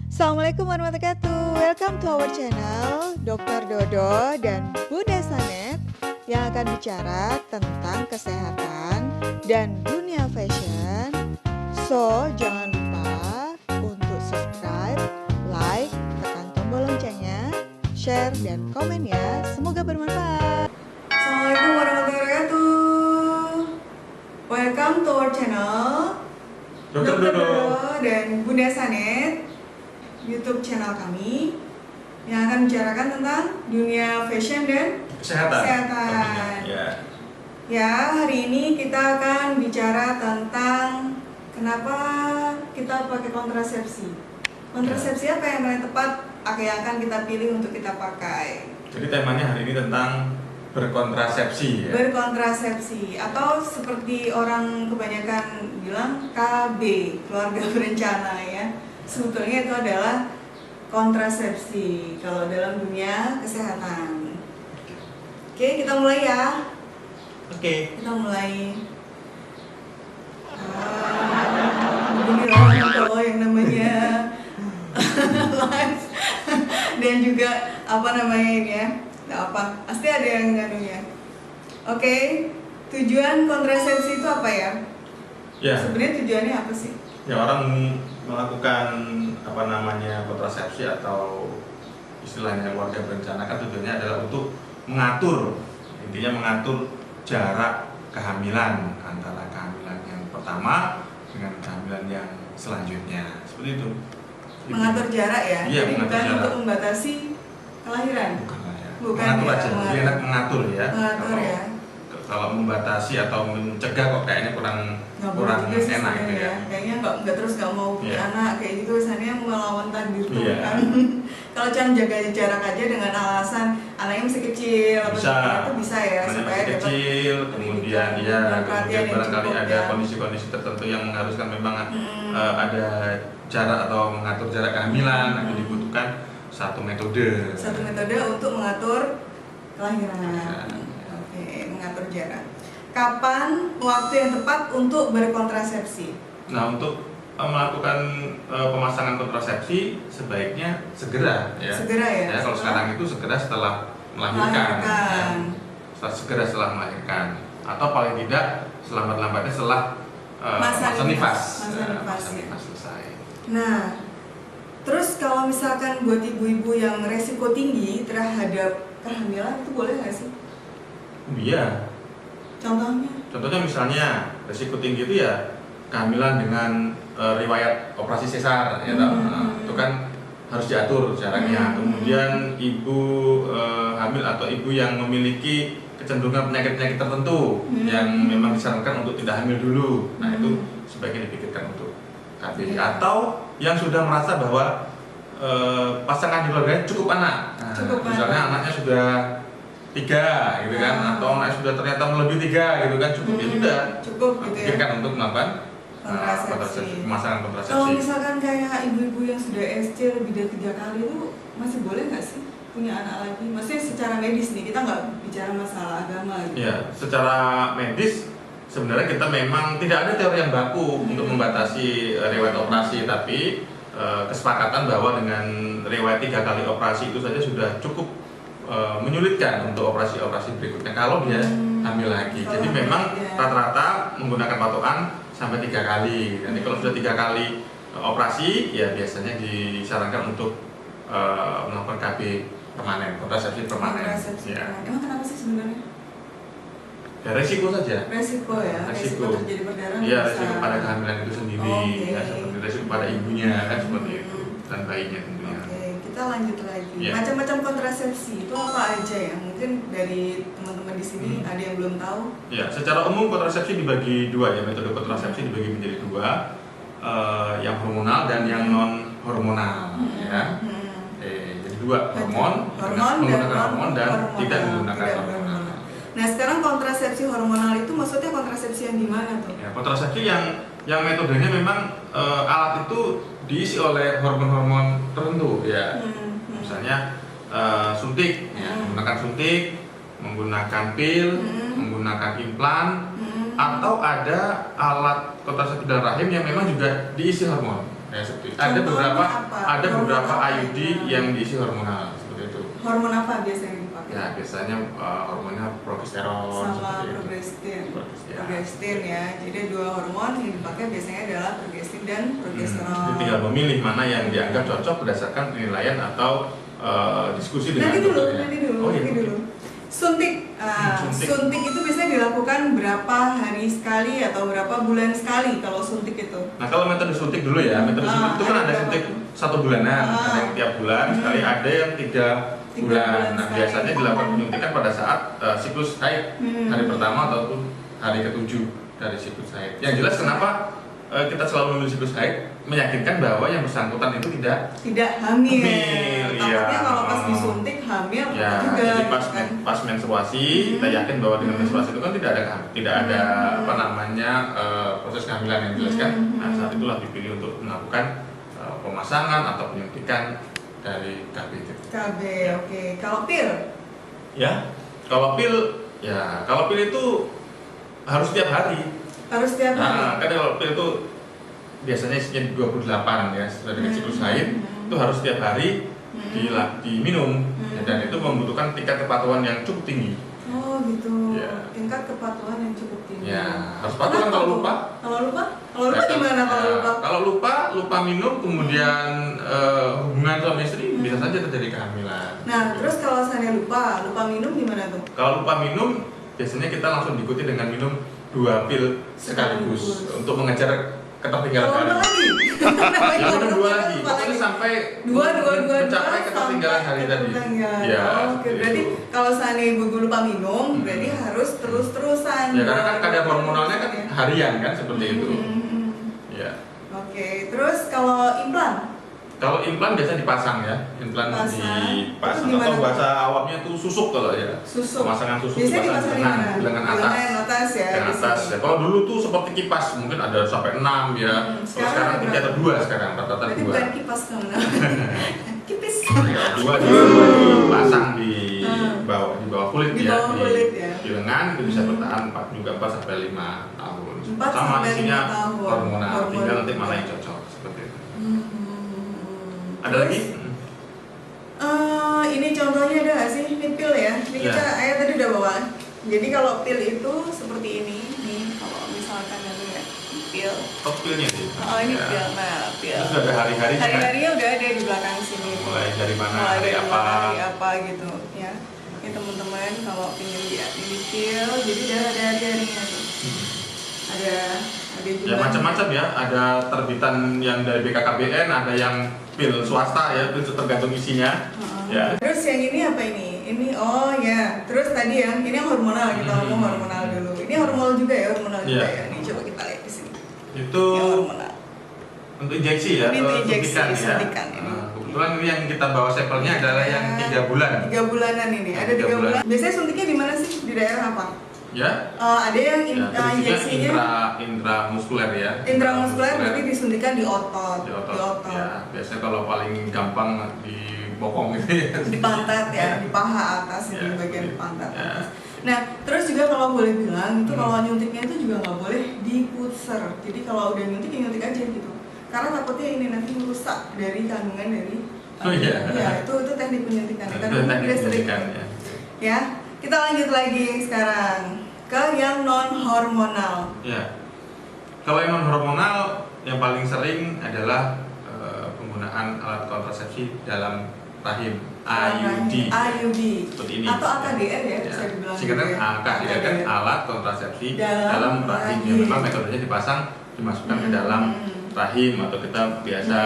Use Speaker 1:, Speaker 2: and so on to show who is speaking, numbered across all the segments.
Speaker 1: Assalamualaikum warahmatullahi wabarakatuh. Welcome to our channel Dr. Dodo dan Bunda Sanet yang akan bicara tentang kesehatan dan dunia fashion. So, jangan lupa untuk subscribe, like, tekan tombol loncengnya, share, dan komen ya. Semoga bermanfaat. Assalamualaikum warahmatullahi wabarakatuh. Welcome to our channel
Speaker 2: Dr. Dodo
Speaker 1: dan Bunda Sanet, YouTube channel kami yang akan membicarakan tentang dunia fashion dan kesehatan. Ya, hari ini kita akan bicara tentang kenapa kita pakai kontrasepsi. Kontrasepsi apa yang paling tepat yang akan kita pilih untuk kita pakai.
Speaker 2: Jadi temanya hari ini tentang berkontrasepsi ya?
Speaker 1: Berkontrasepsi atau seperti orang kebanyakan bilang KB, keluarga berencana ya. Sebetulnya itu adalah kontrasepsi kalau dalam dunia kesehatan. Oke, kita mulai ya.
Speaker 2: Oke.
Speaker 1: Kita mulai. Beginilah kalau yang namanya live dan juga apa namanya ini ya. Nggak apa, pasti ada yang nganunya. Oke, tujuan kontrasepsi itu apa ya?
Speaker 2: Ya.
Speaker 1: Sebenarnya tujuannya apa sih?
Speaker 2: Ya, orang melakukan kontrasepsi atau istilahnya keluarga berencana kan tujuannya adalah untuk intinya mengatur jarak kehamilan antara kehamilan yang pertama dengan kehamilan yang selanjutnya, seperti itu.
Speaker 1: Mengatur jarak ya?
Speaker 2: Iya,
Speaker 1: jadi bukan
Speaker 2: jarak.
Speaker 1: Untuk membatasi kelahiran?
Speaker 2: Bukan
Speaker 1: ya,
Speaker 2: mengatur aja, lebih enak mengatur ya.
Speaker 1: Mengatur ya.
Speaker 2: Kalau membatasi atau mencegah kok kayaknya kurang enak gitu ya.
Speaker 1: Kayaknya nggak terus nggak mau punya anak kayak gitu, kesannya melawan takdir tuh kan. Kalau cuma jaga jarak aja dengan alasan anaknya masih kecil, itu bisa ya, supaya
Speaker 2: masih kecil, kemudian barangkali ada kondisi-kondisi tertentu yang mengharuskan memang ada jarak atau mengatur jarak kehamilan, itu dibutuhkan satu metode
Speaker 1: untuk mengatur kelahiran. Mengatur jarak. Kapan waktu yang tepat untuk berkontrasepsi?
Speaker 2: Nah, untuk melakukan pemasangan kontrasepsi sebaiknya segera ya.
Speaker 1: Segera ya.
Speaker 2: Kalau sekarang itu segera setelah melahirkan. Segera setelah melahirkan, atau paling tidak selambat-lambatnya setelah masa nifas selesai.
Speaker 1: Nah, terus kalau misalkan buat ibu-ibu yang resiko tinggi terhadap kehamilan itu boleh nggak sih?
Speaker 2: Iya. Contohnya misalnya risiko tinggi itu ya kehamilan dengan riwayat operasi sesar ya, itu kan harus diatur jaraknya. Kemudian ibu hamil atau ibu yang memiliki kecenderungan penyakit-penyakit tertentu yang memang disarankan untuk tidak hamil dulu. Nah, itu sebaiknya dipikirkan untuk KB. Atau yang sudah merasa bahwa pasangan di keluarganya cukup anak. Misalnya anaknya sudah 3 gitu kan, atau anak sudah ternyata melebihi 3 gitu kan, cukup gitu ya, pikirkan untuk melakukan pemasangan kontrasepsi.
Speaker 1: Kalau misalkan kayak ibu-ibu yang sudah SC lebih dari 3 kali itu masih boleh nggak sih punya anak lagi? Maksudnya secara medis nih, kita nggak bicara masalah agama gitu.
Speaker 2: Ya, secara medis sebenarnya kita memang tidak ada teori yang baku untuk membatasi riwayat operasi, tapi kesepakatan bahwa dengan riwayat 3 kali operasi itu saja sudah cukup menyulitkan untuk operasi-operasi berikutnya kalau dia hamil lagi. Jadi memang rata-rata menggunakan patokan sampai 3 kali. Nanti kalau sudah 3 kali operasi, ya biasanya disarankan untuk melakukan KB permanen, kontrasepsi permanen.
Speaker 1: Emang kenapa sih sebenarnya?
Speaker 2: Ya, resiko saja.
Speaker 1: Resiko terjadi perdarahan.
Speaker 2: Iya, resiko pada kehamilan itu sendiri, ya, seperti resiko pada ibunya kan seperti itu, dan bayinya tentunya.
Speaker 1: Kita lanjut lagi. Macam-macam kontrasepsi itu apa aja ya? Mungkin dari teman-teman di sini ada yang belum tahu.
Speaker 2: Ya, secara umum kontrasepsi dibagi 2 ya, metode kontrasepsi dibagi menjadi 2, yang hormonal dan yang non hormonal ya. Jadi 2, menggunakan hormon dan tidak menggunakan hormonal.
Speaker 1: Nah, sekarang kontrasepsi hormonal itu maksudnya kontrasepsi yang gimana tuh?
Speaker 2: Ya, kontrasepsi yang metodenya memang alat itu diisi oleh hormon-hormon tertentu ya. Misalnya suntik, menggunakan suntik, menggunakan pil, menggunakan implan, atau ada alat kontrasepsi dalam rahim yang memang juga diisi hormon. Ya, seperti ada
Speaker 3: Contohnya
Speaker 2: beberapa
Speaker 3: apa?
Speaker 2: ada
Speaker 3: Hormon
Speaker 2: beberapa
Speaker 3: apa
Speaker 2: IUD yang diisi hormonal seperti itu.
Speaker 3: Hormon apa biasanya yang dipakai?
Speaker 2: Ya biasanya hormonnya progesteron
Speaker 3: Sama
Speaker 2: seperti itu.
Speaker 3: progestin.
Speaker 2: Ya.
Speaker 3: Progestin ya. Jadi dua hormon yang dipakai biasanya adalah progestin dan progesteron.
Speaker 2: Jadi tinggal memilih mana yang dianggap cocok berdasarkan penilaian atau diskusi dengan
Speaker 3: Nanti dulu,
Speaker 2: dokternya. Oh, iya.
Speaker 3: nanti dulu. Suntik. Suntik itu biasanya dilakukan berapa hari sekali atau berapa bulan sekali kalau suntik itu?
Speaker 2: Nah kalau metode suntik dulu ya, metode suntik itu kan ada
Speaker 3: berapa
Speaker 2: suntik
Speaker 3: tuh?
Speaker 2: 1 bulanan, ada yang tiap bulan sekali, ada yang 3
Speaker 3: Tiga
Speaker 2: bulan.
Speaker 3: bulan
Speaker 2: Nah
Speaker 3: sekali.
Speaker 2: biasanya dilakukan penyuntikan pada saat siklus haid hari pertama ataupun hari ke-7 dari siklus haid. Yang jelas kenapa kita selalu memilih siklus haid, meyakinkan bahwa yang bersangkutan itu tidak
Speaker 3: hamil.
Speaker 2: iya.
Speaker 3: Takutnya kalau pas disuntik hamil
Speaker 2: Ya,
Speaker 3: juga.
Speaker 2: jadi pas
Speaker 3: gitu kan.
Speaker 2: pas menstruasi kita yakin bahwa dengan menstruasi itu kan tidak ada apa namanya proses kehamilan yang dijelaskan. Nah saat itulah dipilih untuk melakukan pemasangan atau penyuntikan dari KB itu.
Speaker 3: KB, oke. Kalau pil?
Speaker 2: Ya, kalau pil itu harus tiap hari.
Speaker 3: Harus tiap hari.
Speaker 2: Nah, kan kalau pil itu biasanya isinya 28 ya sesuai dengan siklus haid, itu harus tiap hari diminum. Dan itu membutuhkan tingkat kepatuhan yang cukup tinggi.
Speaker 3: Oh gitu.
Speaker 2: Ya.
Speaker 3: Tingkat kepatuhan yang cukup tinggi.
Speaker 2: Ya, harus patuh kan kalau lupa.
Speaker 3: Kalau lupa? Kalau lupa gimana kalau
Speaker 2: Ya,
Speaker 3: lupa?
Speaker 2: kalau lupa minum kemudian hubungan suami istri bisa saja terjadi kehamilan.
Speaker 3: Nah, terus kalau saya lupa minum gimana tuh?
Speaker 2: Kalau lupa minum, biasanya kita langsung diikuti dengan minum 2 pil sekaligus untuk mengejar ketertinggalan
Speaker 3: Kalau lupa
Speaker 2: hari.
Speaker 3: lagi.
Speaker 2: Ya minum 2 lagi, pokoknya sampai
Speaker 3: dua
Speaker 2: mencapai ketertinggalan hari tadi. Ya,
Speaker 3: Oke, berarti kalau seandainya ibu lupa minum, berarti harus terus-terusan.
Speaker 2: Ya karena kan kadar hormonalnya kan harian kan seperti itu. Ya.
Speaker 3: Oke, terus kalau implan?
Speaker 2: Kalau implan biasanya dipasang ya, implan dipasang
Speaker 3: Itu
Speaker 2: atau
Speaker 3: gimana?
Speaker 2: bahasa awamnya itu susuk kalau ya.
Speaker 3: Susuk.
Speaker 2: Pemasangan susuk
Speaker 3: Biasanya
Speaker 2: dipasang
Speaker 3: dipasang
Speaker 2: di
Speaker 3: di mana?
Speaker 2: lengan
Speaker 3: Di
Speaker 2: atas.
Speaker 3: lengan atas ya.
Speaker 2: Lengan
Speaker 3: di
Speaker 2: atas
Speaker 3: sini.
Speaker 2: ya. Kalau dulu tuh seperti kipas mungkin ada sampai 6 ya. Kalau
Speaker 3: Sekarang
Speaker 2: sekarang 3 atau 2 sekarang, rata-rata
Speaker 3: Berarti
Speaker 2: 2.
Speaker 3: bukan kipas kamu. Kipis.
Speaker 2: Ya, 2 dipasang di bawah kulit
Speaker 3: Di
Speaker 2: ya.
Speaker 3: bawah kulit ya.
Speaker 2: Di lengan itu bisa bertahan 4 sampai 5 tahun.
Speaker 3: 4
Speaker 2: Sama
Speaker 3: sampai
Speaker 2: isinya
Speaker 3: 5 tahun.
Speaker 2: hormonal,
Speaker 3: Hormon.
Speaker 2: tinggal nanti mana yang cocok seperti itu. Ada
Speaker 3: Terus,
Speaker 2: lagi?
Speaker 3: ini contohnya ada nggak sih? Ini pil ya. Ini
Speaker 2: Ya.
Speaker 3: kita ayah tadi udah bawa. Jadi kalau pil itu seperti ini. Nih kalau misalkan ada ya pil.
Speaker 2: Oh, pilnya sih.
Speaker 3: Oh ini
Speaker 2: Ya.
Speaker 3: pil. Nah pil.
Speaker 2: Itu sudah ada hari-hari kan?
Speaker 3: Hari-harinya udah ada di belakang sini.
Speaker 2: Mulai dari mana,
Speaker 3: Mulai
Speaker 2: hari
Speaker 3: dari
Speaker 2: apa.
Speaker 3: mana, hari apa gitu ya. Ini teman-teman kalau pengen lihat ini pil, jadi udah ada hari-harinya tuh. Ada juga.
Speaker 2: Ya macam-macam ya, ada terbitan yang dari BKKBN, ada yang pil swasta ya, itu tergantung isinya. Ya.
Speaker 3: Terus yang ini apa ini? Ini oh ya. Terus tadi yang ini yang hormonal, kita ngomong hormonal dulu. Ini hormonal juga ya, hormonal juga
Speaker 2: Iya.
Speaker 3: ya. Ini coba kita lihat di sini.
Speaker 2: Itu
Speaker 3: Yang hormonal.
Speaker 2: untuk injeksi ya,
Speaker 3: Ini untuk injeksi,
Speaker 2: suntikan ya.
Speaker 3: suntikan ini.
Speaker 2: Kebetulan ini yang kita bawa sampelnya adalah yang 3 bulan.
Speaker 3: 3 bulanan ini. Ada
Speaker 2: 3
Speaker 3: 3
Speaker 2: bulan.
Speaker 3: bulan. Biasanya suntiknya di mana sih? Di daerah apa?
Speaker 2: Ya.
Speaker 3: Ada yang
Speaker 2: Ya,
Speaker 3: injeksinya
Speaker 2: intramuskuler ya.
Speaker 3: intramuskuler, berarti disuntikan di otot.
Speaker 2: Di otot. Ya, biasanya kalau paling gampang di bokong gitu ya.
Speaker 3: Di pantat ya, di paha atas,
Speaker 2: Ya,
Speaker 3: di bagian
Speaker 2: gitu.
Speaker 3: pantat
Speaker 2: Ya.
Speaker 3: atas. Nah, terus juga kalau boleh bilang itu kalau nyuntiknya itu juga nggak boleh dipuser. Jadi kalau udah nyuntik ya nyuntik aja gitu. Karena takutnya ini nanti merusak dari kandungan dari.
Speaker 2: Oh iya.
Speaker 3: Ya, itu teknik penyuntikan.
Speaker 2: Itu
Speaker 3: Karena
Speaker 2: teknik
Speaker 3: tidak sering.
Speaker 2: pendidikan ya.
Speaker 3: Ya, kita lanjut lagi sekarang ke yang non hormonal.
Speaker 2: Ya. Kalau yang non hormonal yang paling sering adalah penggunaan alat kontrasepsi dalam rahim IUD.
Speaker 3: IUD.
Speaker 2: Seperti ini.
Speaker 3: Atau AKDR ya, bisa dibilang.
Speaker 2: Singkatnya
Speaker 3: gitu ya.
Speaker 2: AKDR kan alat kontrasepsi dalam rahim.
Speaker 3: rahim.
Speaker 2: Ya, memang metodenya dipasang, dimasukkan ke dalam rahim atau kita biasa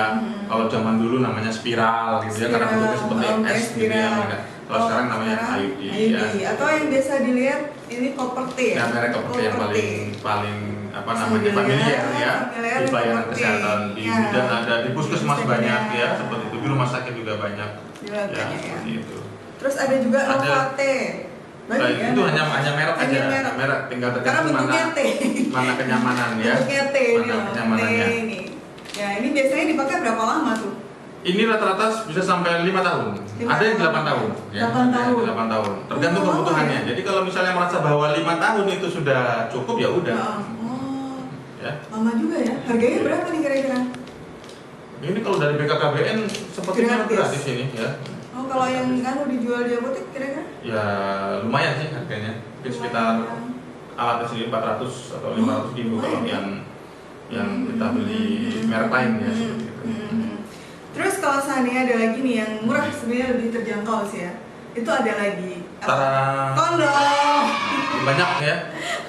Speaker 2: kalau zaman dulu namanya spiral gitu ya, karena bentuknya seperti S gitu ya. Kalau sekarang namanya IUD ya.
Speaker 3: Atau yang biasa dilihat ini Koperti ya.
Speaker 2: Ya, merek Koperti yang paling apa namanya familiar ya di pelayanan kesehatan di
Speaker 3: Ya.
Speaker 2: dan ada di puskesmas
Speaker 3: Bisa
Speaker 2: banyak
Speaker 3: dilihat.
Speaker 2: ya, seperti itu di rumah sakit juga banyak
Speaker 3: Dilihat
Speaker 2: ya,
Speaker 3: kayaknya ya.
Speaker 2: seperti itu.
Speaker 3: Terus ada juga
Speaker 2: Ada.
Speaker 3: Novate.
Speaker 2: Nah, itu hanya merek aja,
Speaker 3: Hanya
Speaker 2: merek tinggal
Speaker 3: Karena
Speaker 2: tergantung
Speaker 3: bentuknya
Speaker 2: mana
Speaker 3: T.
Speaker 2: mana kenyamanan ya.
Speaker 3: Bentuknya T ini
Speaker 2: Mana
Speaker 3: loh,
Speaker 2: kenyamanannya.
Speaker 3: T ini. Ya, ini biasanya dipakai berapa lama tuh?
Speaker 2: Ini rata-rata bisa sampai 5 tahun.
Speaker 3: 5
Speaker 2: Ada yang 8
Speaker 3: tahun.
Speaker 2: tahun.
Speaker 3: 8 tahun.
Speaker 2: 8 tahun. Tergantung
Speaker 3: Oh,
Speaker 2: kebutuhannya.
Speaker 3: ya.
Speaker 2: Jadi kalau misalnya merasa bahwa 5 tahun itu sudah cukup ya udah.
Speaker 3: Oh,
Speaker 2: Ya.
Speaker 3: lama juga ya. Harganya berapa nih kira-kira?
Speaker 2: Ini kalau dari BKKBN sepertinya gratis ini ya.
Speaker 3: Oh, kalau yang kan dijual di apotek kira-kira?
Speaker 2: Ya lumayan sih harganya. Mungkin sekitar alatnya sendiri 400 atau 500 ribu kalau yang kita beli merek lain ya seperti itu.
Speaker 3: Terus kalau seandainya ada lagi nih yang murah sebenarnya lebih terjangkau sih ya. Itu ada lagi kondom.
Speaker 2: Banyak ya.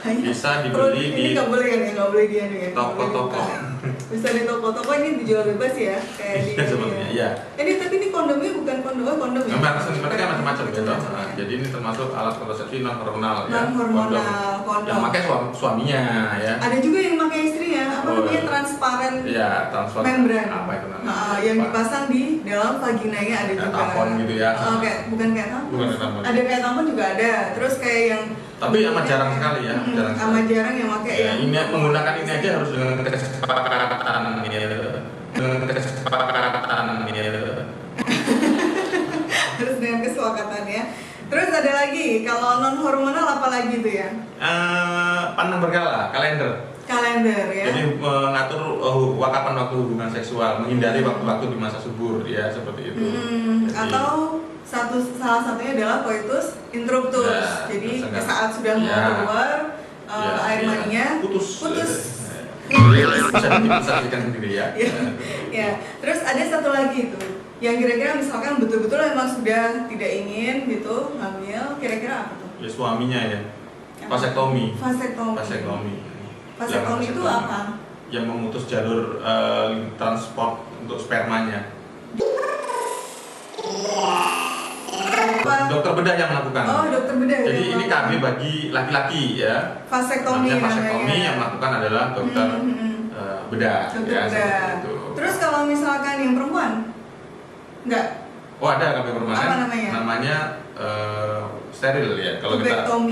Speaker 2: Bisa dibeli
Speaker 3: ini nggak boleh kan ya, nggak boleh dia nih.
Speaker 2: Toko-toko.
Speaker 3: Bisa di toko-toko ini dijual bebas ya, kayak di.
Speaker 2: Sebenarnya ya.
Speaker 3: Tapi ini kondomnya bukan kondom ya.
Speaker 2: Mereka macam-macam gitu. Nah, jadi ini termasuk alat kontrasepsi non hormonal ya.
Speaker 3: Non hormonal kondom.
Speaker 2: Yang pakai suaminya ya.
Speaker 3: Ada juga yang pakai istrinya, namanya transparan.
Speaker 2: Iya, transparan.
Speaker 3: Membran.
Speaker 2: Apa itu namanya?
Speaker 3: Yang dipasang di dalam vaginanya ada juga.
Speaker 2: Tampon gitu ya.
Speaker 3: Bukan kayak tampon.
Speaker 2: Bukan kayak tampon.
Speaker 3: Ada kayak tampon juga ada. Terus kayak yang
Speaker 2: tapi amat jarang sekali ya,
Speaker 3: amat jarang yang pakai
Speaker 2: ya. Ini menggunakan ini aja harus dengan kesepakatan
Speaker 3: harus dengan kesepakatan ya. Terus ada lagi, kalau non hormonal apa lagi tuh ya?
Speaker 2: Pandang berkala, kalender
Speaker 3: Ya.
Speaker 2: Jadi mengatur kapan waktu hubungan seksual, menghindari waktu-waktu di masa subur ya, seperti itu. Jadi,
Speaker 3: atau salah satunya adalah coitus interruptus.
Speaker 2: Ya,
Speaker 3: jadi saat sudah mau keluar air maninya putus.
Speaker 2: Bisa dipisahkan sendiri ya.
Speaker 3: Ya. Terus ada satu lagi tuh yang kira-kira misalkan betul-betul memang sudah tidak ingin gitu hamil, kira-kira apa tuh?
Speaker 2: Ya suaminya ya. Vasektomi
Speaker 3: itu apa?
Speaker 2: Yang memutus jalur transport untuk spermanya. Dokter bedah yang melakukan.
Speaker 3: Oh, dokter bedah.
Speaker 2: Jadi ini KB bagi laki-laki ya.
Speaker 3: Vasektomi
Speaker 2: yang melakukan adalah dokter bedah.
Speaker 3: Dokter
Speaker 2: ya,
Speaker 3: bedah. Terus kalau misalkan yang perempuan? Enggak.
Speaker 2: Oh, ada KB perempuan.
Speaker 3: Apa namanya?
Speaker 2: Namanya steril ya. Kalau kita
Speaker 3: atau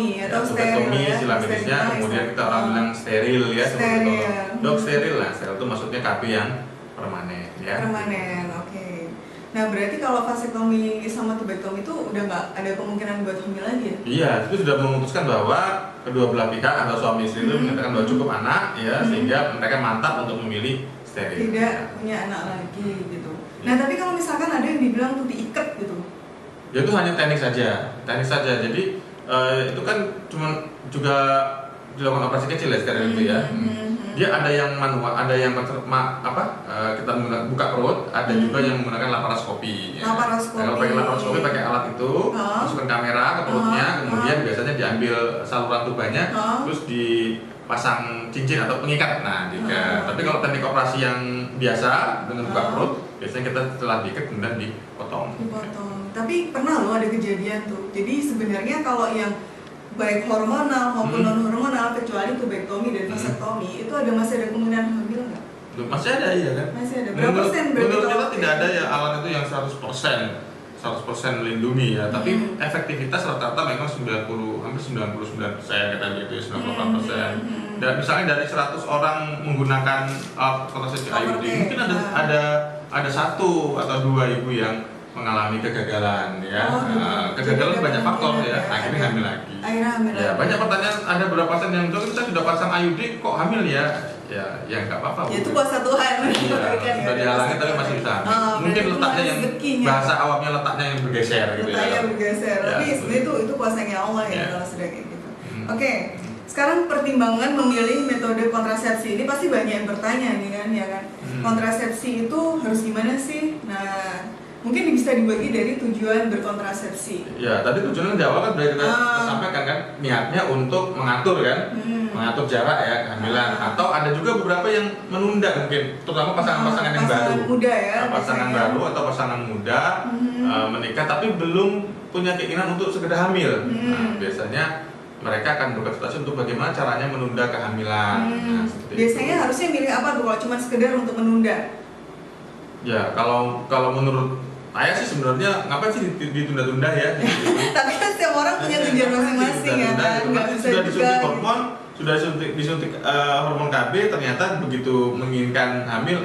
Speaker 3: steril ya.
Speaker 2: Istilah medisnya, kemudian kita orang bilang steril ya.
Speaker 3: Steril.
Speaker 2: Dok steril lah. Steril itu maksudnya KB yang permanen ya.
Speaker 3: Permanen, oke. Nah berarti kalau vasektomi sama tubektomi itu udah nggak ada kemungkinan buat hamil lagi ya?
Speaker 2: Iya, itu sudah memutuskan bahwa kedua belah pihak atau suami istri itu menyatakan bahwa cukup anak ya, sehingga mereka mantap untuk memilih steril.
Speaker 3: Tidak punya anak lagi gitu. Nah tapi kalau misalkan ada yang dibilang tuh diikat gitu?
Speaker 2: Ya itu hanya teknik saja. Jadi itu kan cuma juga dilakukan operasi kecil ya steril itu ya. Dia ada yang manual, ada yang kita buka perut, ada juga yang menggunakan laparoskopi. Ya.
Speaker 3: Laparoskopi.
Speaker 2: Kalau pakai laparoskopi pakai alat itu, masukkan kamera ke perutnya, kemudian biasanya diambil saluran tubannya, terus dipasang cincin atau pengikat. Nah, tapi kalau teknik operasi yang biasa dengan buka perut, biasanya kita setelah diikat kemudian dipotong.
Speaker 3: Tapi pernah loh ada kejadian tuh. Jadi sebenarnya kalau yang baik hormonal maupun non hormonal kecuali tubektomi dan vasektomi itu masih ada kemungkinan hamil nggak?
Speaker 2: Masih ada ya kan?
Speaker 3: Masih ada. Berapa persen berarti?
Speaker 2: Menurut kita tidak ada ya alat itu yang 100% melindungi ya, tapi efektivitas rata-rata memang hampir 99% kata gitu ya, 98%. Dan misalnya dari 100 orang menggunakan alat kontrasepsi IUD, mungkin ada 1 atau 2 ibu yang mengalami kegagalan ya. Kegagalan banyak faktor ya, akhirnya hamil lagi. Ya, banyak pertanyaan, ada beberapa pasien yang bilang kita sudah pasang IUD kok hamil ya. Ya nggak apa-apa.
Speaker 3: Ya itu kuasa Tuhan.
Speaker 2: Iya, sudah dihalangi tapi masih bisa hamil. Mungkin letaknya yang bahasa awamnya letaknya yang bergeser gitu ya.
Speaker 3: Letaknya bergeser. Tapi sebenarnya itu kuasanya Allah ya kalau sudah kayak gitu. Oke. Sekarang pertimbangan memilih metode kontrasepsi ini pasti banyak yang bertanya nih kan ya kan. Kontrasepsi itu harus gimana sih? Nah, mungkin bisa dibagi dari tujuan berkontrasepsi.
Speaker 2: Ya, tadi tujuannya di awal kan sudah kita sampaikan kan, niatnya untuk mengatur kan, mengatur jarak ya kehamilan. Atau ada juga beberapa yang menunda mungkin, terutama pasangan-pasangan yang baru,
Speaker 3: muda ya,
Speaker 2: pasangan baru atau pasangan muda menikah tapi belum punya keinginan untuk segera hamil. Nah, biasanya mereka akan berkonsultasi untuk bagaimana caranya menunda kehamilan. Nah,
Speaker 3: biasanya itu. Harusnya milih apa tuh kalau cuma sekedar untuk menunda?
Speaker 2: Ya, kalau menurut saya sih sebenarnya ngapain sih ditunda-tunda ya?
Speaker 3: Tapi kan setiap orang punya tujuan masing-masing ya kan.
Speaker 2: Sudah disuntik hormon, sudah disuntik hormon KB, ternyata begitu menginginkan hamil,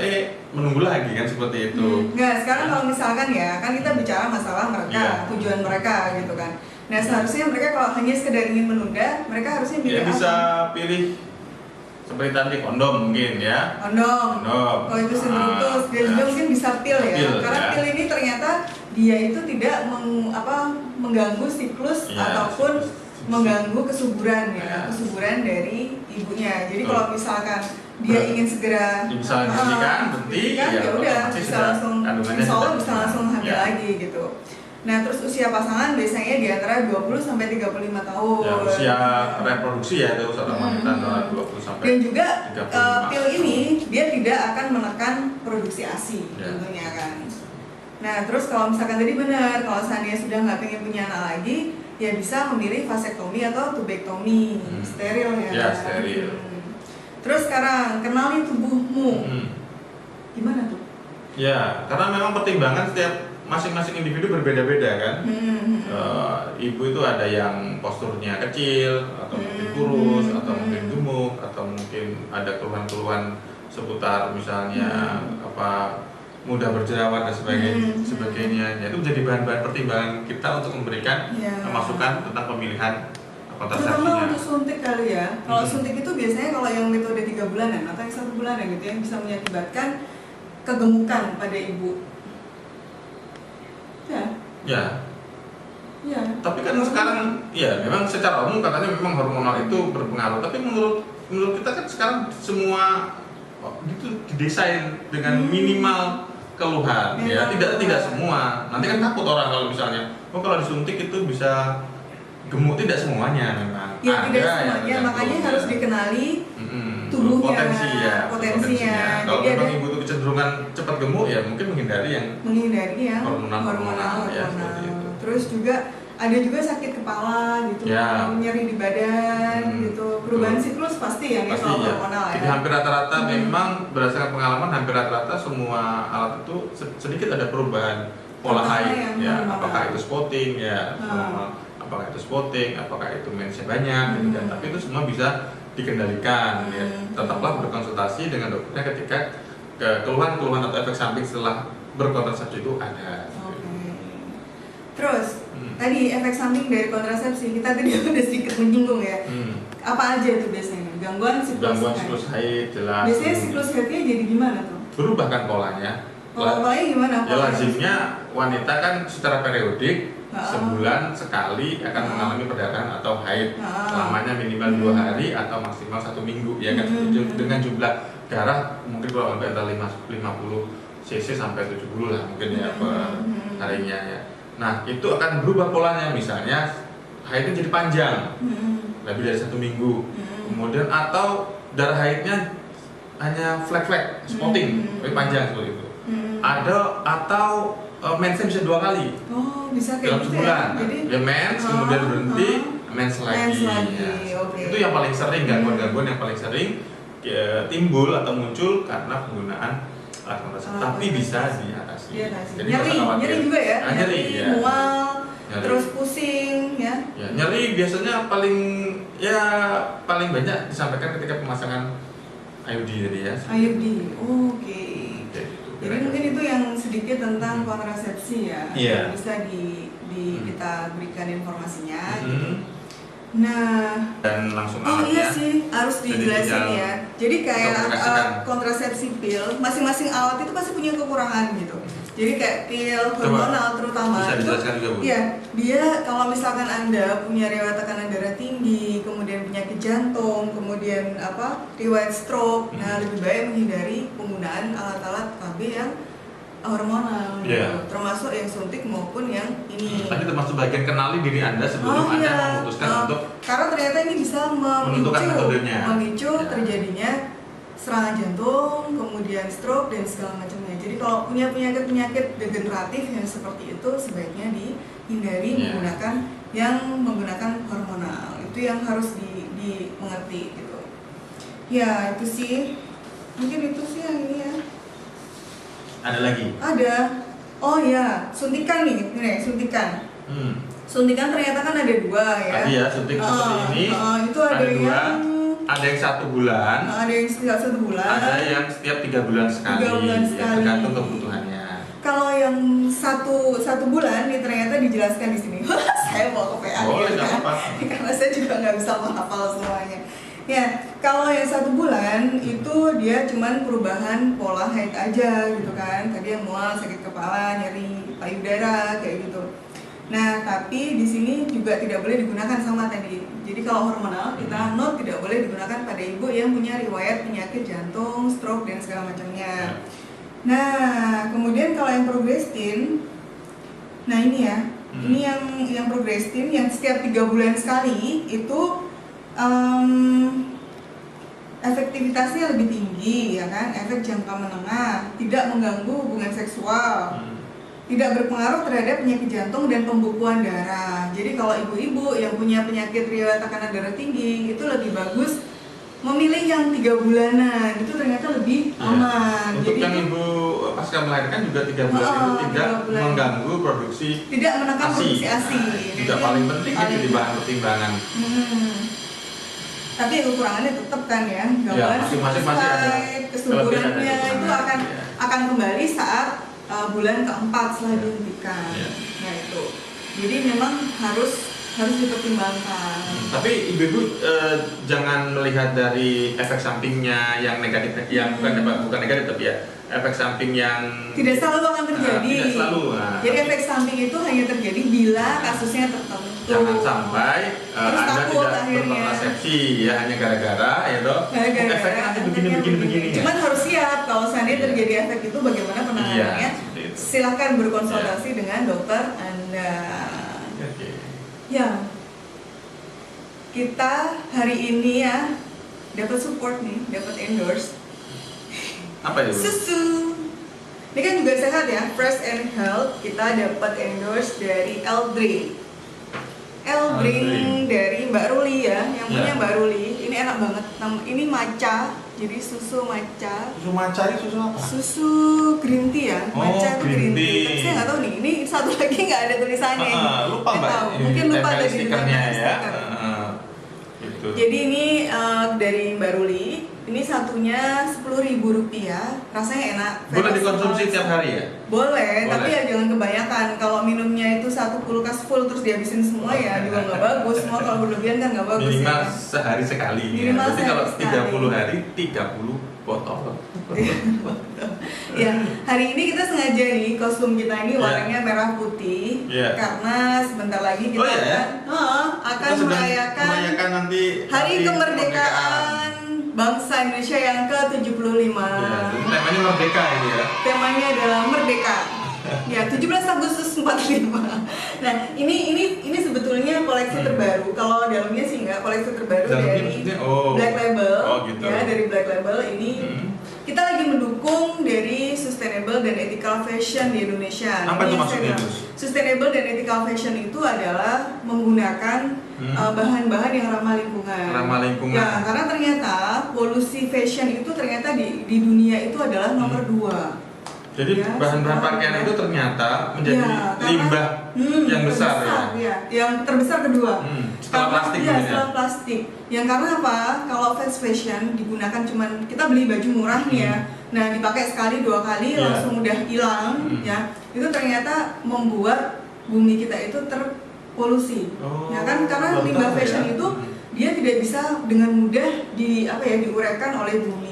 Speaker 2: menunggu lagi kan seperti itu.
Speaker 3: Nggak, sekarang kalau misalkan ya, kan kita bicara masalah mereka, tujuan mereka gitu kan. Nah seharusnya mereka kalau hanya sekedar ingin menunda, mereka harusnya pilih
Speaker 2: bisa pilih seperti tadi kondom mungkin ya.
Speaker 3: Kondom. Kalau itu syndrotus, dia juga mungkin bisa pil ya. Karena pil ini ternyata dia itu tidak mengganggu siklus ataupun mengganggu kesuburan ya, kesuburan dari ibunya. Jadi kalau misalkan dia ingin segera
Speaker 2: berhenti,
Speaker 3: ya udah bisa langsung, insya Allah bisa langsung hamil lagi gitu. Nah, terus usia pasangan biasanya di antara 20 sampai 35 tahun.
Speaker 2: Ya, usia reproduksi ya itu seorang wanita antara 20 sampai 35.
Speaker 3: Dan juga pil ini dia tidak akan menekan produksi ASI tentunya kan. Nah, terus kalau misalkan tadi benar, kalau seandainya sudah nggak pengen punya anak lagi, ya bisa memilih vasektomi atau tubektomi, steril ya.
Speaker 2: Ya, steril.
Speaker 3: Terus sekarang kenali tubuhmu. Gimana tuh?
Speaker 2: Ya, karena memang pertimbangan setiap masing-masing individu berbeda-beda kan. Ibu itu ada yang posturnya kecil atau mungkin kurus atau mungkin gemuk atau mungkin ada keluhan-keluhan seputar misalnya mudah berjerawat dan sebagainya. Itu menjadi bahan-bahan pertimbangan kita untuk memberikan masukan tentang pemilihan kontrasepsinya.
Speaker 3: Terutama untuk suntik kali ya. Kalau suntik itu biasanya kalau yang metode 3 bulanan atau yang 1 bulanan gitu yang bisa mengakibatkan kegemukan pada ibu.
Speaker 2: Ya. Tapi kan sekarang ya memang secara umum katanya memang hormonal itu berpengaruh. Tapi menurut kita kan sekarang semua itu didesain dengan minimal keluhan ya. Tidak semua. Nanti kan takut orang kalau misalnya kalau disuntik itu bisa gemuk, tidak semuanya memang.
Speaker 3: Ya, tidak semuanya, makanya harus dikenali tubuhnya, potensinya.
Speaker 2: Kalau memang ibu itu kecenderungan cepat gemuk ya mungkin menghindari yang hormonal. Ya, seperti itu.
Speaker 3: Terus juga ada juga sakit kepala gitu, nyeri di badan gitu, perubahan siklus pasti yang kalau hormonal ya.
Speaker 2: Jadi hampir rata-rata memang berdasarkan pengalaman hampir rata-rata semua alat itu sedikit ada perubahan pola haid ya, apakah itu spotting ya, apakah itu spotting, apakah itu mensnya banyak gitu kan. Tapi itu semua bisa dikendalikan ya. Tetaplah berkonsultasi dengan dokternya ketika keluhan-keluhan atau efek samping setelah berkontrasepsi itu ada.
Speaker 3: Terus tadi efek samping dari kontrasepsi kita tadi udah sedikit menyinggung ya. Apa aja itu biasanya? Gangguan
Speaker 2: siklus haid jelas.
Speaker 3: Biasanya siklus haidnya jadi gimana tuh?
Speaker 2: Berubah kan polanya.
Speaker 3: Polanya gimana?
Speaker 2: Ya lazimnya wanita kan secara periodik sebulan sekali akan mengalami perdarahan atau haid. Lamanya minimal 2 hari atau maksimal 1 minggu ya kan. Dengan jumlah darah mungkin kurang lebih antara 50 cc sampai 70 lah mungkin ya per harinya ya. Nah itu akan berubah polanya, misalnya haidnya jadi panjang lebih dari 1 minggu, kemudian atau darah haidnya hanya flek-flek spotting lebih panjang seperti itu. Ada atau mensnya bisa 2 kali
Speaker 3: bisa kayak
Speaker 2: dalam sebulan ya. Jadi dia mens kemudian berhenti mens lagi. Ya. Itu yang paling sering, gangguan-gangguan yang paling sering timbul atau muncul karena penggunaan alat kontrasepsi, tapi bisa diatasi.
Speaker 3: Jadi nyeri juga ya, nyeri, mual, terus pusing ya.
Speaker 2: Nyeri biasanya paling banyak disampaikan ketika pemasangan IUD tadi ya.
Speaker 3: IUD, oke. Jadi mungkin itu yang sedikit tentang kontrasepsi ya, bisa kita berikan informasinya. Gitu. Nah,
Speaker 2: dan langsung
Speaker 3: iya sih harus dijelasin ya. Jadi kayak kontrasepsi pil, masing-masing alat itu pasti punya kekurangan gitu. Jadi kayak pil hormonal terutama
Speaker 2: bisa dijelaskan juga, Bu?
Speaker 3: Iya, dia kalau misalkan Anda punya riwayat tekanan darah tinggi, kemudian penyakit jantung, kemudian riwayat stroke, nah lebih baik menghindari penggunaan alat-alat KB yang hormonal, termasuk yang suntik maupun yang ini.
Speaker 2: Tapi termasuk bagian kenali diri Anda sebelum Anda memutuskan untuk.
Speaker 3: Karena ternyata ini bisa memicu terjadinya serangan jantung, kemudian stroke dan segala macamnya. Jadi kalau punya penyakit degeneratif yang seperti itu sebaiknya dihindari menggunakan hormonal. Itu yang harus dimengerti gitu. Ya itu sih, mungkin itu sih yang ini ya.
Speaker 2: Ada lagi?
Speaker 3: Ada. Oh ya, suntikan nih, suntikan. Suntikan ternyata kan ada 2 ya.
Speaker 2: Tadi ya, suntik seperti ini.
Speaker 3: Itu ada yang
Speaker 2: 1 bulan.
Speaker 3: Ada yang setiap 1 bulan.
Speaker 2: Ada yang setiap 3 bulan sekali.
Speaker 3: 3 bulan sekali.
Speaker 2: Ya, tergantung kebutuhannya.
Speaker 3: Kalau yang satu bulan nih ternyata dijelaskan di sini. Saya mau ke PA.
Speaker 2: Boleh, nggak apa-apa.
Speaker 3: Karena saya juga nggak bisa menghafal semuanya. Ya, kalau yang 1 bulan itu dia cuman perubahan pola haid aja gitu kan. Tadi yang mual, sakit kepala, nyeri payudara kayak gitu. Nah, tapi di sini juga tidak boleh digunakan sama tadi. Jadi kalau hormonal kita note tidak boleh digunakan pada ibu yang punya riwayat penyakit jantung, stroke dan segala macamnya. Nah, kemudian kalau yang progestin, nah ini ya, ini yang progestin yang setiap 3 bulan sekali itu efektivitasnya lebih tinggi ya kan, efek jangka menengah, tidak mengganggu hubungan seksual, tidak berpengaruh terhadap penyakit jantung dan pembukuan darah. Jadi kalau ibu-ibu yang punya penyakit riwayat tekanan darah tinggi itu lebih bagus memilih yang 3 bulanan, itu ternyata lebih aman.
Speaker 2: Untuk
Speaker 3: jadi
Speaker 2: yang ibu pasca melahirkan juga 3 bulan itu tidak mengganggu produksi
Speaker 3: tidak menekan produksi ASI.
Speaker 2: Juga paling penting itu di bahan pertimbangan.
Speaker 3: Tapi kekurangannya tetap kan ya,
Speaker 2: masing-masing masih ada
Speaker 3: kesuburannya itu akan kembali saat bulan keempat setelah dihentikan. Nah itu, jadi memang harus dipertimbangkan.
Speaker 2: Tapi ibu-ibu jangan melihat dari efek sampingnya yang negatif, yang bukan negatif tapi ya efek samping yang
Speaker 3: tidak selalu akan terjadi.
Speaker 2: Tidak selalu.
Speaker 3: Jadi efek samping itu hanya terjadi bila kasusnya tertentu.
Speaker 2: Jangan sampai Anda tidak berkontrasepsi ya hanya gara-gara ya toh. Efeknya nanti begini.
Speaker 3: Cuman harus siap kalau seandainya terjadi efek itu bagaimana penanganannya. Silahkan berkonsultasi dengan dokter Anda. Ya, kita hari ini ya dapat support nih, dapat endorse.
Speaker 2: Apa itu?
Speaker 3: Susu. Ini kan juga sehat ya, fresh and health. Kita dapat endorse dari L-Drink dari Mbak Ruli ya, yang punya Mbak Ruli. Ini enak banget. Ini matcha, jadi susu matcha.
Speaker 2: Susu matcha ini susu apa?
Speaker 3: Susu green tea ya, matcha itu green tea. Tapi saya nggak tahu nih, ini satu lagi nggak ada tulisannya.
Speaker 2: Lupa Mbak.
Speaker 3: Mungkin lupa tadi
Speaker 2: stikernya ya.
Speaker 3: Gitu. Jadi ini dari Mbak Ruli. Ini satunya Rp10.000, rasanya enak.
Speaker 2: Boleh dikonsumsi tiap hari ya?
Speaker 3: Boleh, tapi ya jangan kebanyakan. Kalau minumnya itu 1 kulkas full terus dihabisin semua ya juga nggak bagus. Semua kalau berlebihan kan nggak bagus.
Speaker 2: Minimal
Speaker 3: ya.
Speaker 2: sehari sekali.
Speaker 3: Minimal
Speaker 2: Berarti kalau 30 hari 30 botol.
Speaker 3: Ya, hari ini kita sengaja nih kostum kita ini warnanya merah putih karena sebentar lagi kita akan merayakan
Speaker 2: nanti
Speaker 3: Hari Kemerdekaan Bangsa Indonesia yang ke-75.
Speaker 2: Ya, temanya merdeka ini ya.
Speaker 3: Temanya adalah merdeka. Ya, 17 Agustus 45. Nah, ini sebetulnya koleksi terbaru. Kalau dalamnya sih enggak, koleksi terbaru dari Black Label.
Speaker 2: Gitu.
Speaker 3: Ya, dari Black Label ini kita lagi mendukung dari sustainable dan ethical fashion di Indonesia.
Speaker 2: Apa itu maksudnya?
Speaker 3: Sustainable dan ethical fashion itu adalah menggunakan bahan-bahan yang ramah lingkungan.
Speaker 2: Ramah lingkungan.
Speaker 3: Ya, karena ternyata polusi fashion itu ternyata di dunia itu adalah nomor 2.
Speaker 2: Jadi bahan-bahan pakaian itu ternyata menjadi limbah yang besar ya.
Speaker 3: Yang terbesar kedua.
Speaker 2: Setelah plastik
Speaker 3: setelah plastik. Yang karena apa? Kalau fast fashion digunakan cuman kita beli baju murah nih ya. Nah, dipakai sekali 2 kali langsung udah hilang ya. Itu ternyata membuat bumi kita itu terpolusi. Ya kan karena limbah fashion itu dia tidak bisa dengan mudah diuraikan oleh bumi.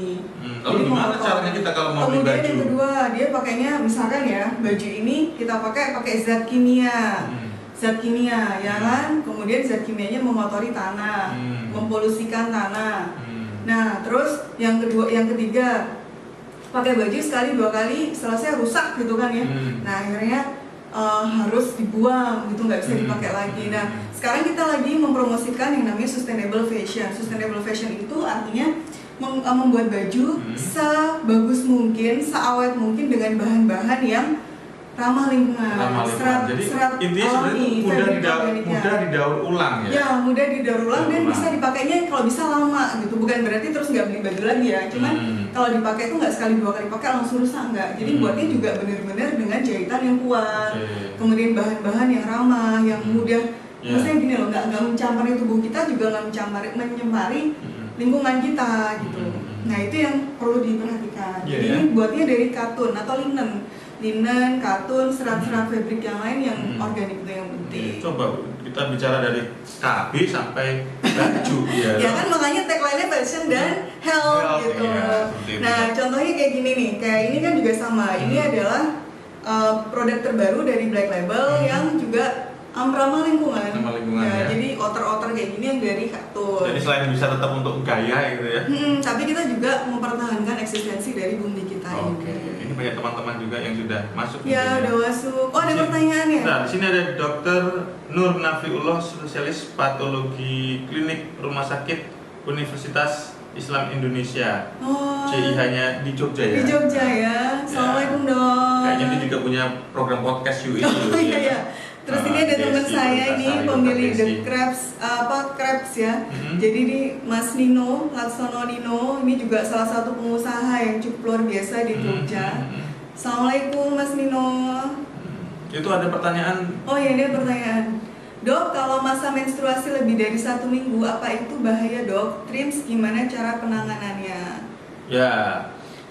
Speaker 2: Lalu gimana caranya kita kalau mau beli baju?
Speaker 3: Kemudian yang kedua, dia pakainya misalkan ya, baju ini kita pakai zat kimia. Zat kimia ya kan? Kemudian zat kimianya mengotori tanah, mempolusikan tanah. Nah, terus yang ketiga, pakai baju sekali 2 kali selesai rusak gitu kan ya. Nah, akhirnya harus dibuang gitu, nggak bisa dipakai lagi. Nah, sekarang kita lagi mempromosikan yang namanya sustainable fashion. Sustainable fashion itu artinya membuat baju sebagus mungkin, seawet mungkin dengan bahan-bahan yang ramah lingkungan.
Speaker 2: Jadi intinya sebenarnya mudah didaur ulang ya.
Speaker 3: Ya, mudah didaur ulang dan bisa dipakainya kalau bisa lama gitu. Bukan berarti terus nggak beli baju lagi ya. Cuman kalau dipakai itu nggak sekali 2 kali pakai langsung rusak nggak. Jadi buatnya juga benar-benar dengan jahitan yang kuat. Kemudian bahan-bahan yang ramah, yang mudah. Maksudnya gini loh, nggak mencampari tubuh kita juga nggak menyempari lingkungan kita gitu. Nah, itu yang perlu diperhatikan. Jadi ini buatnya dari katun atau linen. linen, katun, serat-serat fabrik yang lain yang organik itu yang penting.
Speaker 2: Coba kita bicara dari KB sampai baju ya.
Speaker 3: Ya kan makanya tagline-nya fashion dan health gitu. Nah, contohnya kayak gini nih. Kayak ini kan juga sama. Ini adalah produk terbaru dari Black Label yang juga ramah lingkungan. Ya. Jadi outer-outer kayak gini yang dari katun.
Speaker 2: Jadi selain bisa tetap untuk gaya gitu ya.
Speaker 3: Tapi kita juga mempertahankan eksistensi dari bumi kita ini.
Speaker 2: Ini banyak teman-teman juga yang sudah masuk.
Speaker 3: Ya, udah masuk. Oh, ada pertanyaan ya?
Speaker 2: Nah, di sini ada Dr. Nur Nafiullah, spesialis patologi klinik Rumah Sakit Universitas Islam Indonesia. CIH-nya di Jogja ya.
Speaker 3: Di Jogja ya. Assalamualaikum dok.
Speaker 2: Kayaknya dia juga punya program podcast UI.
Speaker 3: Iya. Terus ini ada teman saya ini pemilik The Crabs ya. Jadi ini Mas Nino, Laksono Nino, ini juga salah satu pengusaha yang cukup luar biasa di Jogja. Assalamualaikum Mas Nino.
Speaker 2: Itu ada pertanyaan.
Speaker 3: Oh iya, ini ada pertanyaan. Dok, kalau masa menstruasi lebih dari 1 minggu, apa itu bahaya dok? TRIMS gimana cara penanganannya?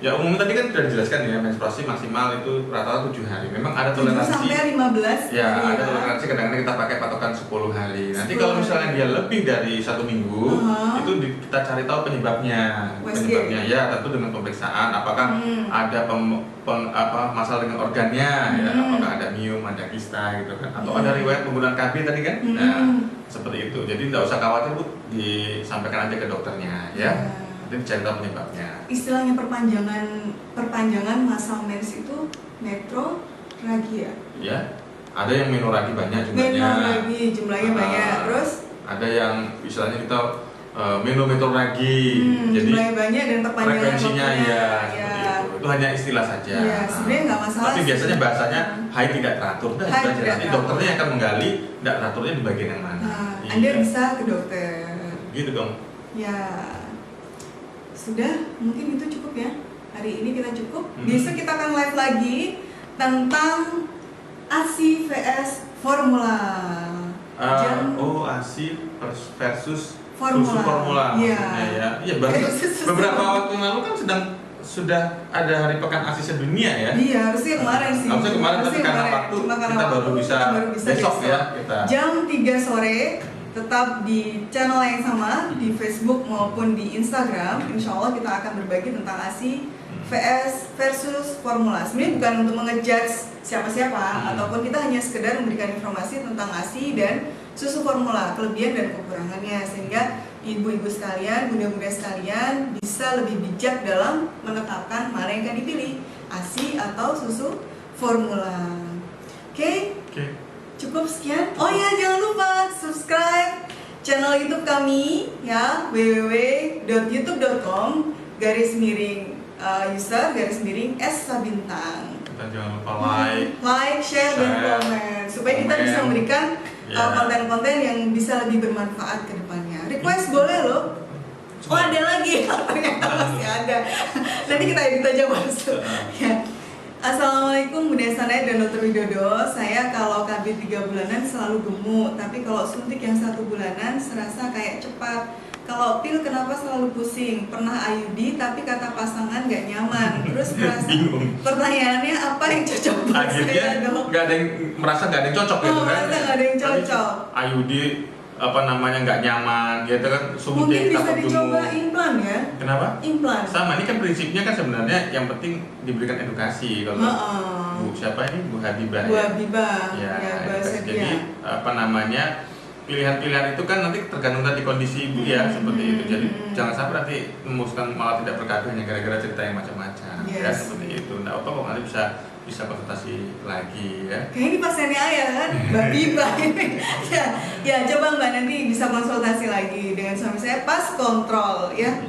Speaker 2: Ya umumnya tadi kan sudah dijelaskan ya, menstruasi maksimal itu rata-rata 7 hari. Memang ada toleransi
Speaker 3: 7 sampai 15.
Speaker 2: Ya, ada toleransi kadang-kadang kita pakai patokan 10 hari. Nanti kalau misalnya dia lebih dari 1 minggu, itu kita cari tahu penyebabnya. Penyebabnya ya tentu dengan pemeriksaan apakah ada masalah dengan organnya ya, apakah ada miom, ada kista gitu kan, atau ada riwayat penggunaan KB tadi kan. Nah, seperti itu. Jadi tidak usah khawatir Bu, disampaikan aja ke dokternya ya. Dicari tahu penyebabnya.
Speaker 3: Istilahnya perpanjangan masa mens itu menorragia.
Speaker 2: Ya, ada yang menorragi banyak jumlahnya.
Speaker 3: Menorragi jumlahnya banyak. Terus
Speaker 2: ada yang istilahnya kita menometorragi. Jadi
Speaker 3: jumlahnya banyak dan perpanjangan
Speaker 2: frekuensinya
Speaker 3: waktunya.
Speaker 2: Ya. Itu hanya istilah saja.
Speaker 3: Ya, sebenarnya nggak masalah.
Speaker 2: Tapi biasanya bahasanya haid tidak teratur. Nanti dokternya yang akan menggali tidak teraturnya di bagian yang mana.
Speaker 3: Nah, Anda bisa ke dokter.
Speaker 2: Gitu dong.
Speaker 3: Ya. Sudah, mungkin itu cukup ya. Hari ini kita cukup. Besok kita akan live lagi tentang ASI vs Formula.
Speaker 2: ASI versus Formula.
Speaker 3: Iya.
Speaker 2: Ya, beberapa waktu lalu kan sudah ada hari pekan ASI sedunia ya.
Speaker 3: Iya, harusnya kemarin sih.
Speaker 2: Harusnya kemarin tapi karena waktu kita baru bisa besok ya kita.
Speaker 3: Jam 3 sore. Tetap di channel yang sama, di Facebook maupun di Instagram. Insya Allah kita akan berbagi tentang ASI versus Formula. Sebenarnya bukan untuk mengejudge siapa-siapa, ataupun kita hanya sekedar memberikan informasi tentang ASI dan susu Formula, kelebihan dan kekurangannya, sehingga ibu-ibu sekalian, bunda-bunda sekalian bisa lebih bijak dalam menetapkan mana yang akan dipilih, ASI atau susu Formula. Oke? Cukup sekian. Oh ya, jangan lupa subscribe channel YouTube kami ya, www.youtube.com/user/S_Sabintang.
Speaker 2: Kita jangan lupa
Speaker 3: like, share, dan komen supaya kita bisa memberikan konten-konten yang bisa lebih bermanfaat ke depannya. Request boleh loh. Oh, ada lagi. Ternyata masih ada. Nanti kita edit aja masuk. Ya. Assalamualaikum Bunda Sanet dan Dr. Widodo. Saya kalau KB 3 bulanan selalu gemuk, tapi kalau suntik yang 1 bulanan serasa kayak cepat. Kalau pil kenapa selalu pusing? Pernah IUD tapi kata pasangan gak nyaman. Terus pertanyaannya apa yang cocok buat saya dok?
Speaker 2: Gak ada yang merasa gak ada yang cocok gitu kan?
Speaker 3: Merasa gak ada yang cocok.
Speaker 2: IUD nggak nyaman gitu kan,
Speaker 3: mungkin bisa dicoba implan ya.
Speaker 2: Kenapa?
Speaker 3: Implan.
Speaker 2: Sama, ini kan prinsipnya kan sebenarnya yang penting diberikan edukasi. Kalau Bu siapa ini? Bu Habibah.
Speaker 3: Bu Habibah.
Speaker 2: Ya, jadi pilihan-pilihan itu kan nanti tergantung tadi kondisi ibu ya, seperti itu. Jadi jangan sampai nanti memutuskan malah tidak berkabeh hanya gara-gara cerita yang macam-macam. Ya seperti itu. Nah, apa kok nanti bisa konsultasi lagi ya.
Speaker 3: Kayaknya ini pasiennya Ayah kan, Mbak Biba ini. ya coba Mbak nanti bisa konsultasi lagi dengan suami saya pas kontrol ya.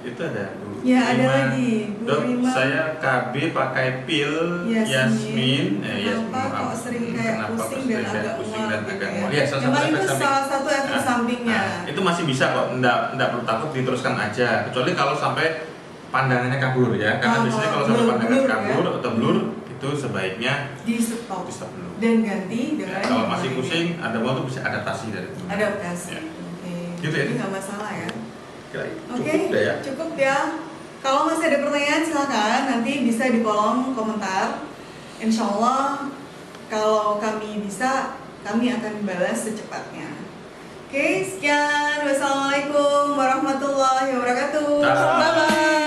Speaker 2: Itu ada Bu.
Speaker 3: Ya ada lagi Bu
Speaker 2: Dok,
Speaker 3: Rima.
Speaker 2: saya KB pakai pil Yasmin.
Speaker 3: Kenapa kok sering kayak pusing dan agak mual gitu ya?
Speaker 2: Ya,
Speaker 3: memang itu salah satu efek sampingnya.
Speaker 2: Itu masih bisa kok, enggak perlu takut, diteruskan aja. Kecuali kalau sampai pandangannya kabur ya. Karena biasanya kalau sampai pandangan kabur atau blur itu sebaiknya di stop dulu
Speaker 3: dan ganti dengan
Speaker 2: kalau masih pusing ada waktu bisa adaptasi dari itu.
Speaker 3: Adaptasi.
Speaker 2: Ya.
Speaker 3: Oke.
Speaker 2: Gitu ya.
Speaker 3: Jadi nggak masalah ya.
Speaker 2: Oke.
Speaker 3: Cukup ya. Kalau masih ada pertanyaan silakan nanti bisa di kolom komentar. insya Allah kalau kami bisa, kami akan balas secepatnya. Oke, sekian. Wassalamualaikum warahmatullahi wabarakatuh. Bye bye.